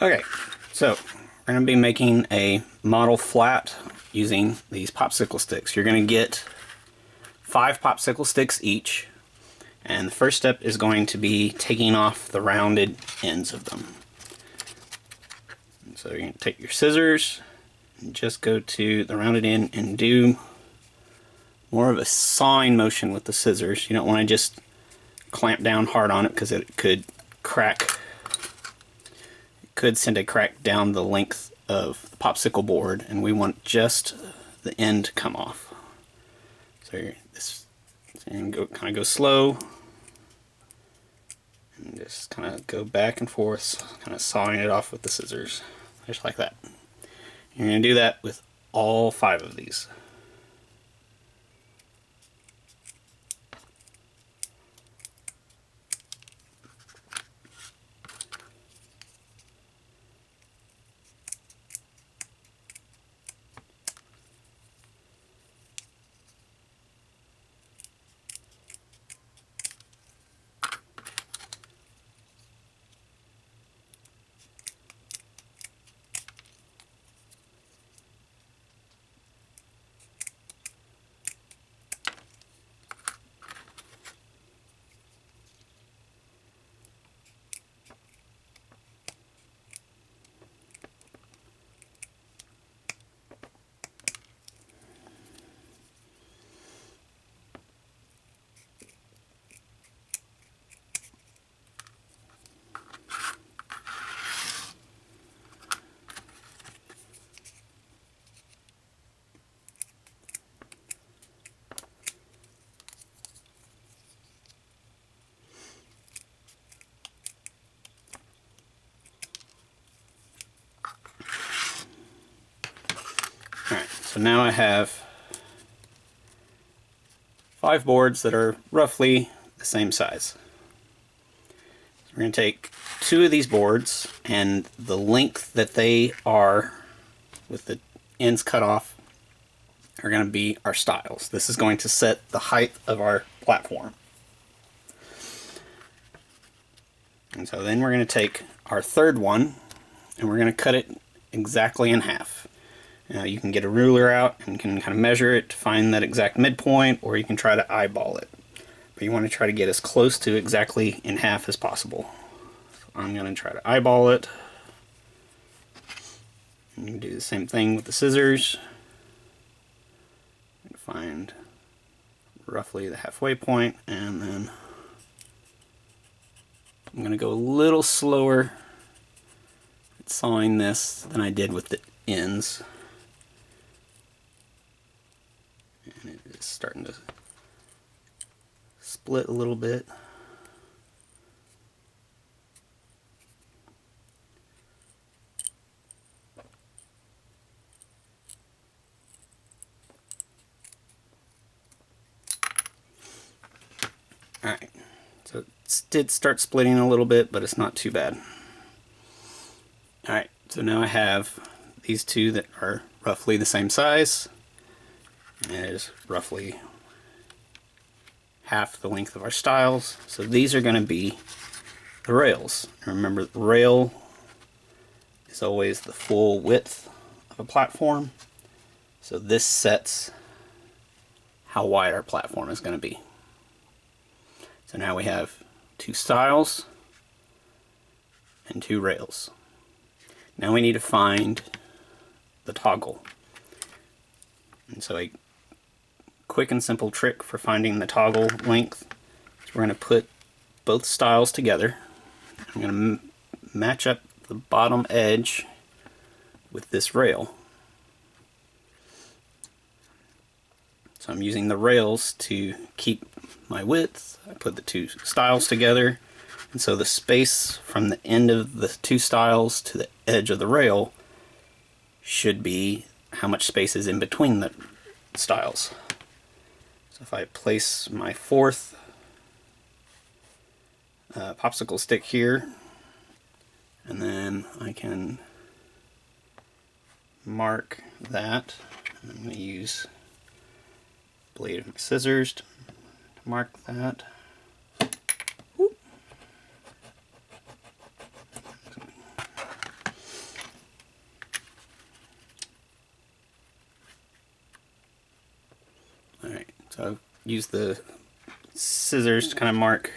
Okay, so we're going to be making a model flat using these popsicle sticks. You're going to get 5 popsicle sticks each, and the first step is going to be taking off the rounded ends of them. And so you're going to take your scissors and just go to the rounded end and do more of a sawing motion with the scissors. You don't want to just clamp down hard on it because it could crack. Could send a crack down the length of the popsicle board, and we want just the end to come off. So this, and kind of go slow, and just kind of go back and forth, kind of sawing it off with the scissors, just like that. You're going to do that with all 5 of these. Alright, so now I have 5 boards that are roughly the same size. So we're going to take 2 of these boards, and the length that they are with the ends cut off are going to be our stiles. This is going to set the height of our platform. And so then we're going to take our third one, and we're going to cut it exactly in half. You can get a ruler out and can kind of measure it to find that exact midpoint, or you can try to eyeball it. But you want to try to get as close to exactly in half as possible. So I'm going to try to eyeball it. And you can do the same thing with the scissors. And find roughly the halfway point, and then I'm going to go a little slower at sawing this than I did with the ends. And it is starting to split a little bit. Alright, so it did start splitting a little bit, but it's not too bad. Alright, so now I have these 2 that are roughly the same size. And it is roughly half the length of our stiles. So these are going to be the rails. Remember, the rail is always the full width of a platform. So this sets how wide our platform is going to be. So now we have 2 stiles and 2 rails. Now we need to find the toggle. And so a quick and simple trick for finding the toggle length is we're going to put both stiles together. I'm going to match up the bottom edge with this rail. So I'm using the rails to keep my width. I put the 2 stiles together, and so the space from the end of the 2 stiles to the edge of the rail should be how much space is in between the stiles. So if I place my 4th popsicle stick here, and then I can mark that. I'm going to use the blade of my scissors to mark that. Whoop. So I've used the scissors to kind of mark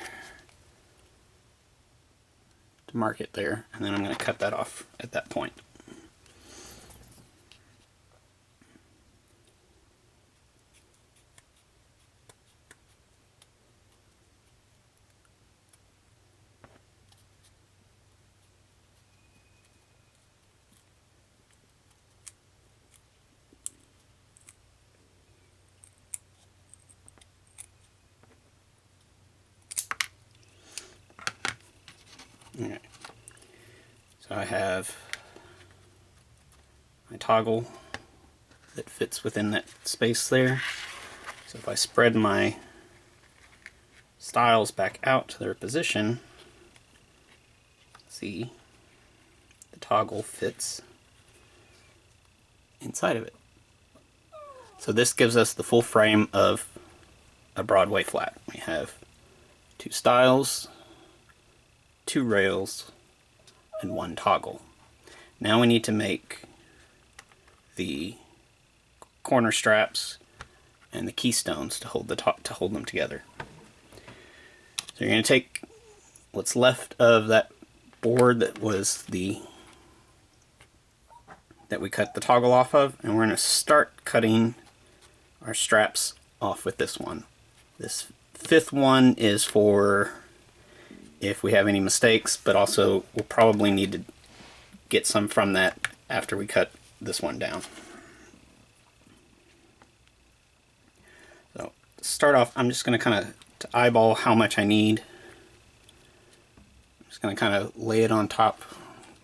it there, and then I'm going to cut that off at that point. Okay. So I have my toggle that fits within that space there. So if I spread my styles back out to their position, see, the toggle fits inside of it. So this gives us the full frame of a Broadway flat. We have 2 styles, 2 rails, and 1 toggle. Now we need to make the corner straps and the keystones to hold them together. So you're going to take what's left of that board that we cut the toggle off of, and we're going to start cutting our straps off with this one. This 5th one is for if we have any mistakes, but also we'll probably need to get some from that after we cut this one down. So to start off, I'm just going to kind of eyeball how much I need. I'm just going to kind of lay it on top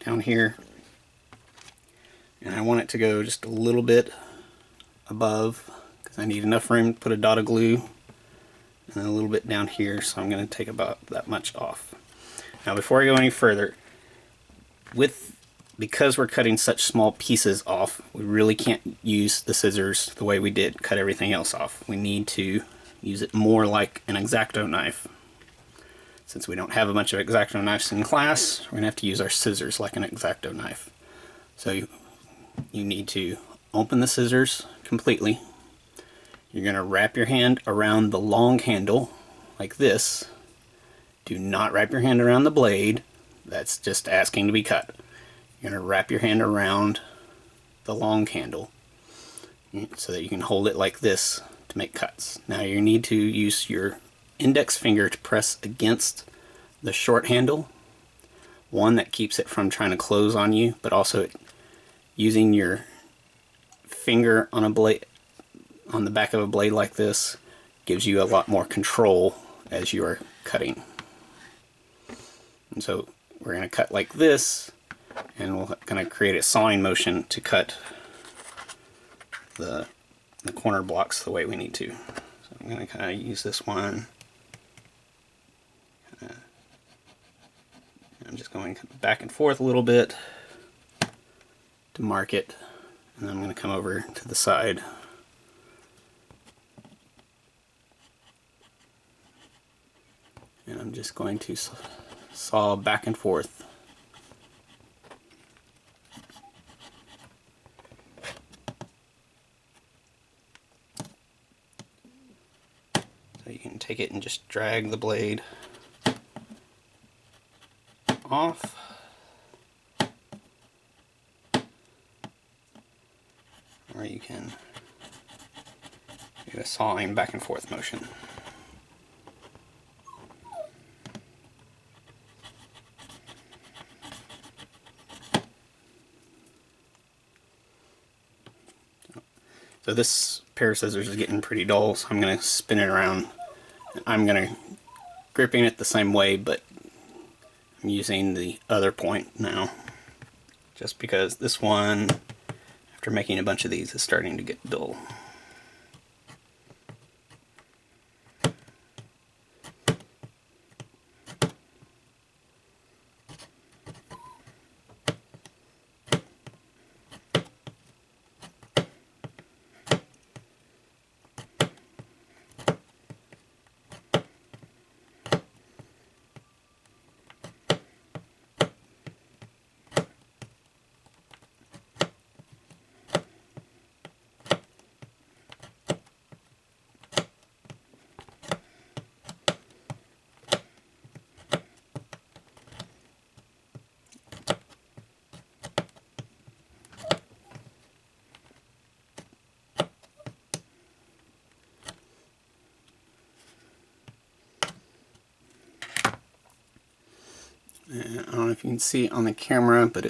down here, and I want it to go just a little bit above because I need enough room to put a dot of glue, and then a little bit down here, so I'm going to take about that much off. Now before I go any further, because we're cutting such small pieces off, we really can't use the scissors the way we did cut everything else off. We need to use it more like an X-Acto knife. Since we don't have a bunch of X-Acto knives in class, we're going to have to use our scissors like an X-Acto knife. So you need to open the scissors completely. You're going to wrap your hand around the long handle like this. Do not wrap your hand around the blade. That's just asking to be cut. You're going to wrap your hand around the long handle so that you can hold it like this to make cuts. Now you need to use your index finger to press against the short handle. One, that keeps it from trying to close on you, but also using your finger on a blade, on the back of a blade like this, gives you a lot more control as you are cutting. And so we're going to cut like this, and we're going to create a sawing motion to cut the corner blocks the way we need to. So I'm going to kind of use this one. I'm just going back and forth a little bit to mark it, and then I'm going to come over to the side. And I'm just going to saw back and forth. So you can take it and just drag the blade off. Or you can do a sawing back and forth motion. So this pair of scissors is getting pretty dull, so I'm going to spin it around. I'm going to gripping it the same way, but I'm using the other point now, just because this one, after making a bunch of these, is starting to get dull. And I don't know if you can see it on the camera, but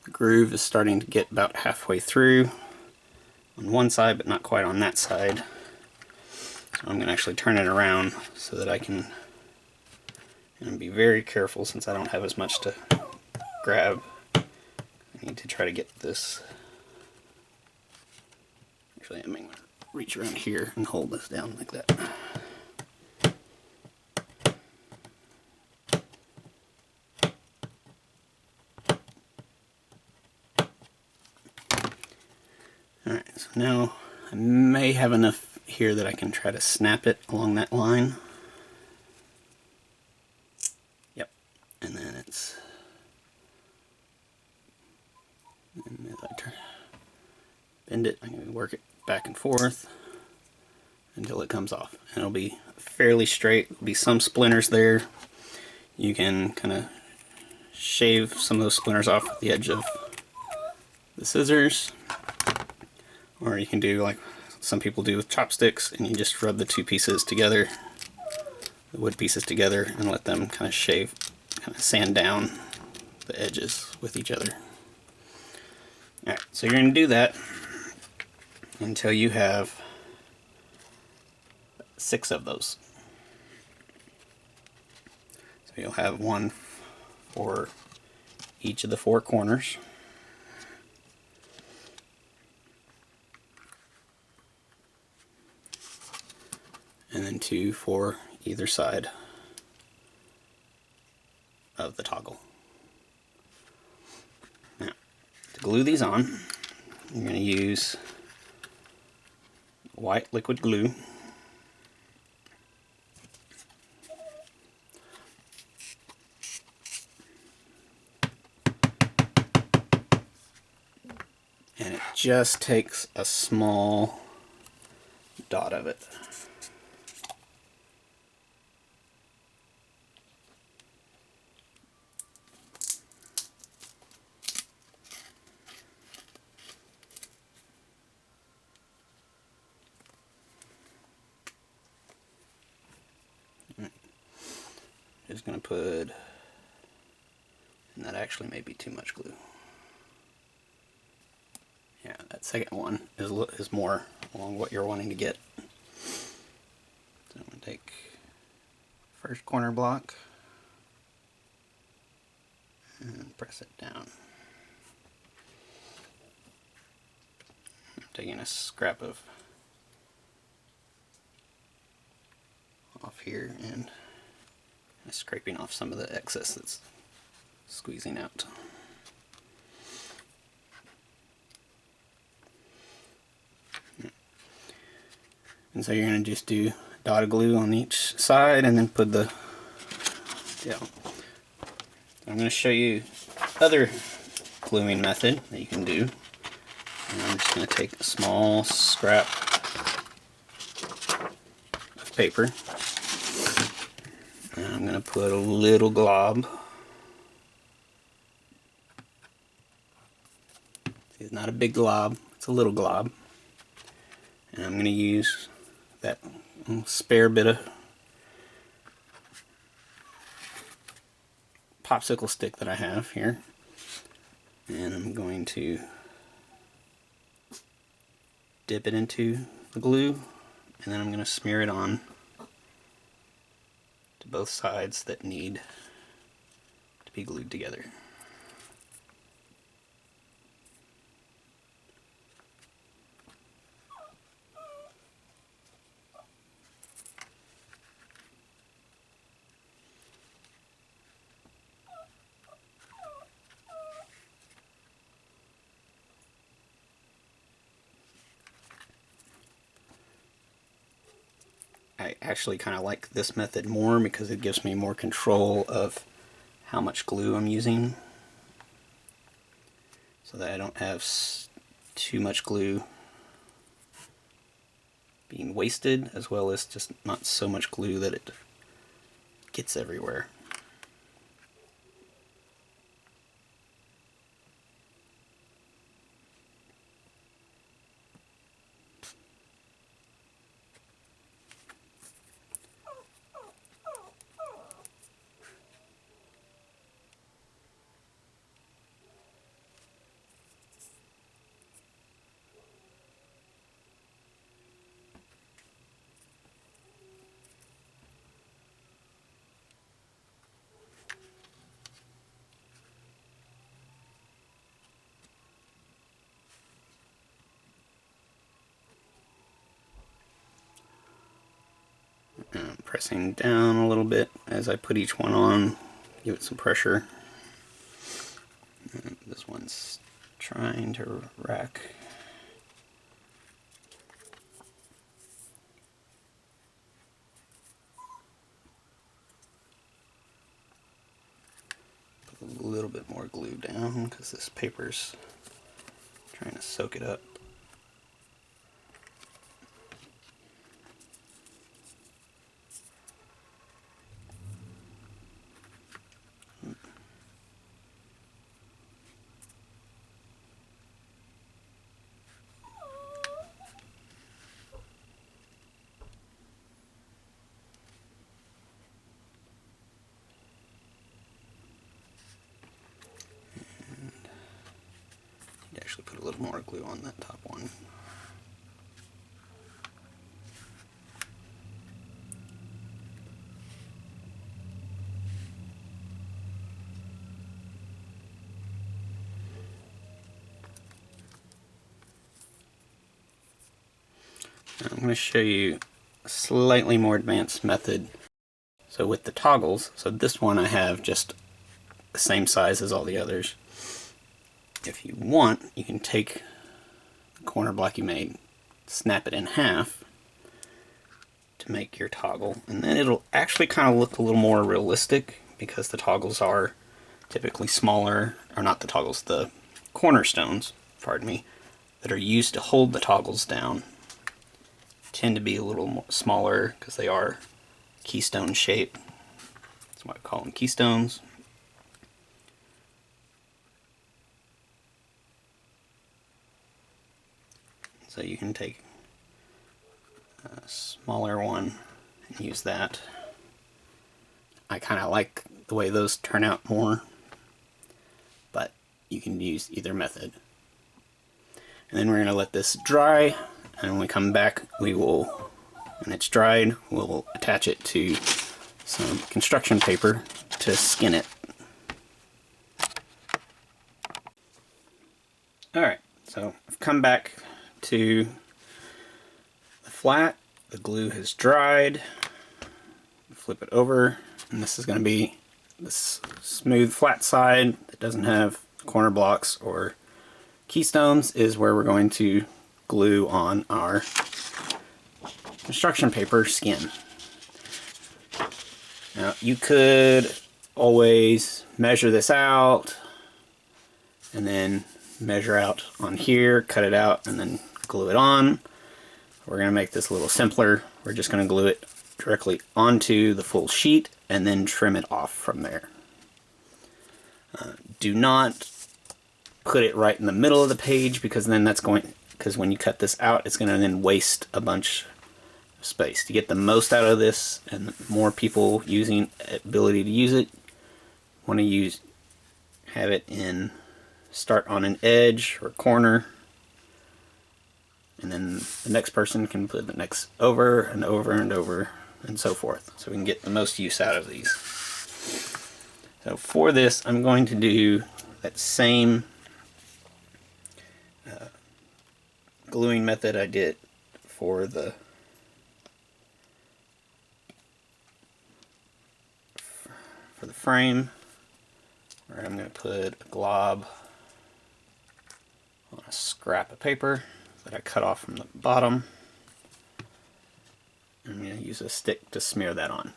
the groove is starting to get about halfway through on one side, but not quite on that side. So I'm going to actually turn it around so that I can, and be very careful since I don't have as much to grab. I need to try to get this. Actually, I'm going to reach around here and hold this down like that. Alright, so now I may have enough here that I can try to snap it along that line. Yep, and then and as I bend it, I'm going to work it back and forth until it comes off. And it'll be fairly straight. There'll be some splinters there. You can kind of shave some of those splinters off with the edge of the scissors. Or you can do like some people do with chopsticks, and you just rub the two pieces together, the wood pieces together, and let them kind of shave, kind of sand down the edges with each other. Alright, so you're going to do that until you have 6 of those. So you'll have one for each of the 4 corners. And then 2 for either side of the toggle. Now, to glue these on, you're going to use white liquid glue. And it just takes a small dot of it. Just going to put, and that actually may be too much glue. Yeah, that second one is more along what you're wanting to get. So I'm going to take first corner block and press it down. I'm taking a scrap of off here and scraping off some of the excess that's squeezing out. And so you're going to just do dotted glue on each side and then put the, I'm going to show you other gluing method that you can do. And I'm just going to take a small scrap of paper. And I'm going to put a little glob. See, it's not a big glob, it's a little glob. And I'm going to use that spare bit of popsicle stick that I have here. And I'm going to dip it into the glue, and then I'm going to smear it on to both sides that need to be glued together. I actually kind of like this method more because it gives me more control of how much glue I'm using, so that I don't have too much glue being wasted, as well as just not so much glue that it gets everywhere. pressing down a little bit as I put each one on, give it some pressure. And this one's trying to rack. Put a little bit more glue down because this paper's trying to soak it up. Actually put a little more glue on that top one. Now I'm going to show you a slightly more advanced method. So with the toggles, so this one I have just the same size as all the others. If you want, you can take the corner block you made, snap it in half to make your toggle, and then it'll actually kind of look a little more realistic because the toggles are typically smaller, or not the toggles, the cornerstones, pardon me, that are used to hold the toggles down tend to be a little more smaller because they are keystone shape. That's why I call them keystones. So you can take a smaller one and use that. I kind of like the way those turn out more, but you can use either method. And then we're going to let this dry, and when we come back, we will, when it's dried, we'll attach it to some construction paper to skin it. Alright, so I've come back to the flat. The glue has dried. Flip it over, and this is going to be this smooth flat side that doesn't have corner blocks or keystones is where we're going to glue on our construction paper skin. Now you could always measure this out and then measure out on here, cut it out, and then glue it on. We're going to make this a little simpler. We're just going to glue it directly onto the full sheet and then trim it off from there. Do not put it right in the middle of the page because then because when you cut this out, it's going to then waste a bunch of space. To get the most out of this and more people using ability to use it, want to have it start on an edge or corner, and then the next person can put the next over and over and over and so forth, so we can get the most use out of these. So for this, I'm going to do that same gluing method I did for the frame, where I'm going to put a glob on a scrap of paper that I cut off from the bottom. I'm going to use a stick to smear that on.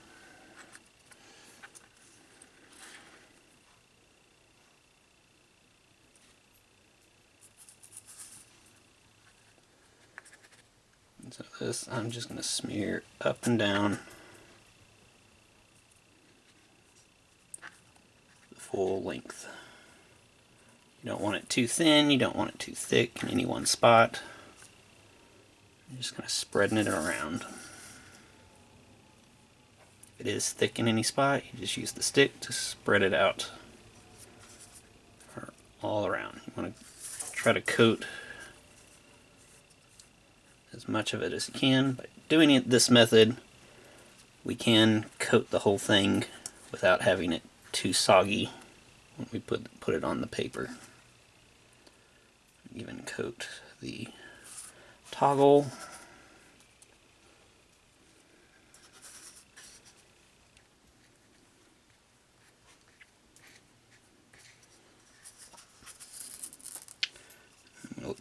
And so this I'm just going to smear up and down the full length. You don't want it too thin, you don't want it too thick in any one spot. You're just kind of spreading it around. If it is thick in any spot, you just use the stick to spread it out all around. You want to try to coat as much of it as you can. By doing it this method, we can coat the whole thing without having it too soggy when we put it on the paper. Even coat the toggle.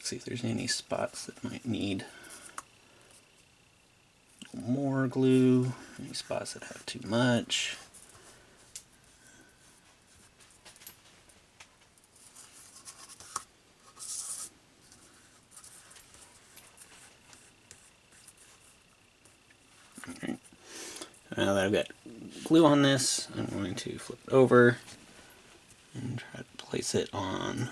see if there's any spots that might need more glue, any spots that have too much. Okay. Now that I've got glue on this, I'm going to flip it over and try to place it on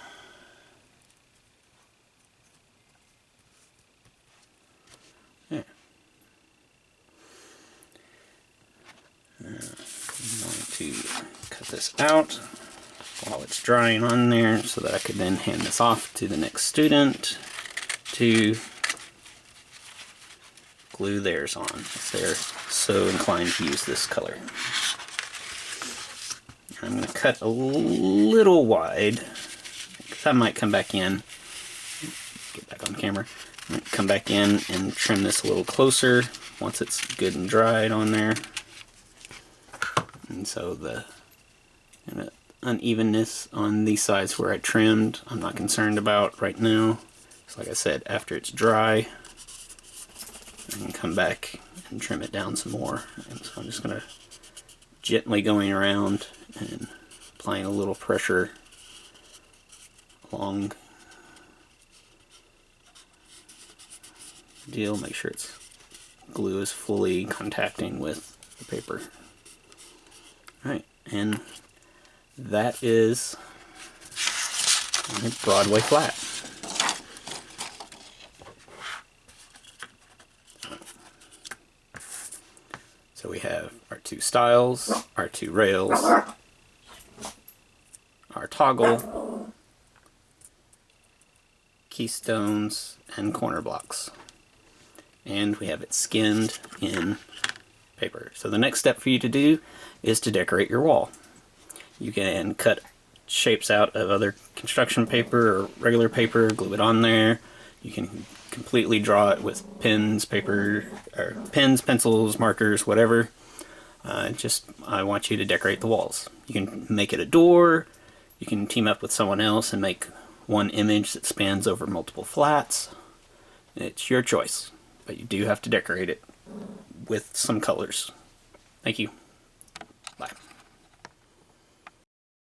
there. I'm going to cut this out while it's drying on there so that I could then hand this off to the next student to glue theirs on if they're so inclined to use this color. I'm going to cut a little wide because I might come back in, get back on camera, come back in and trim this a little closer once it's good and dried on there. And so the unevenness on these sides where I trimmed, I'm not concerned about right now. So like I said, after it's dry, I can come back and trim it down some more. And so I'm just going to gently going around and applying a little pressure along the deal. Make sure its glue is fully contacting with the paper. Alright, and that is my Broadway flat. So we have our two stiles, our two rails, our toggle, keystones, and corner blocks. And we have it skinned in paper. So the next step for you to do is to decorate your wall. You can cut shapes out of other construction paper or regular paper, glue it on there. You can completely draw it with pens, paper, or pens, pencils, markers, whatever. I want you to decorate the walls. You can make it a door. You can team up with someone else and make one image that spans over multiple flats. It's your choice, but you do have to decorate it with some colors. Thank you.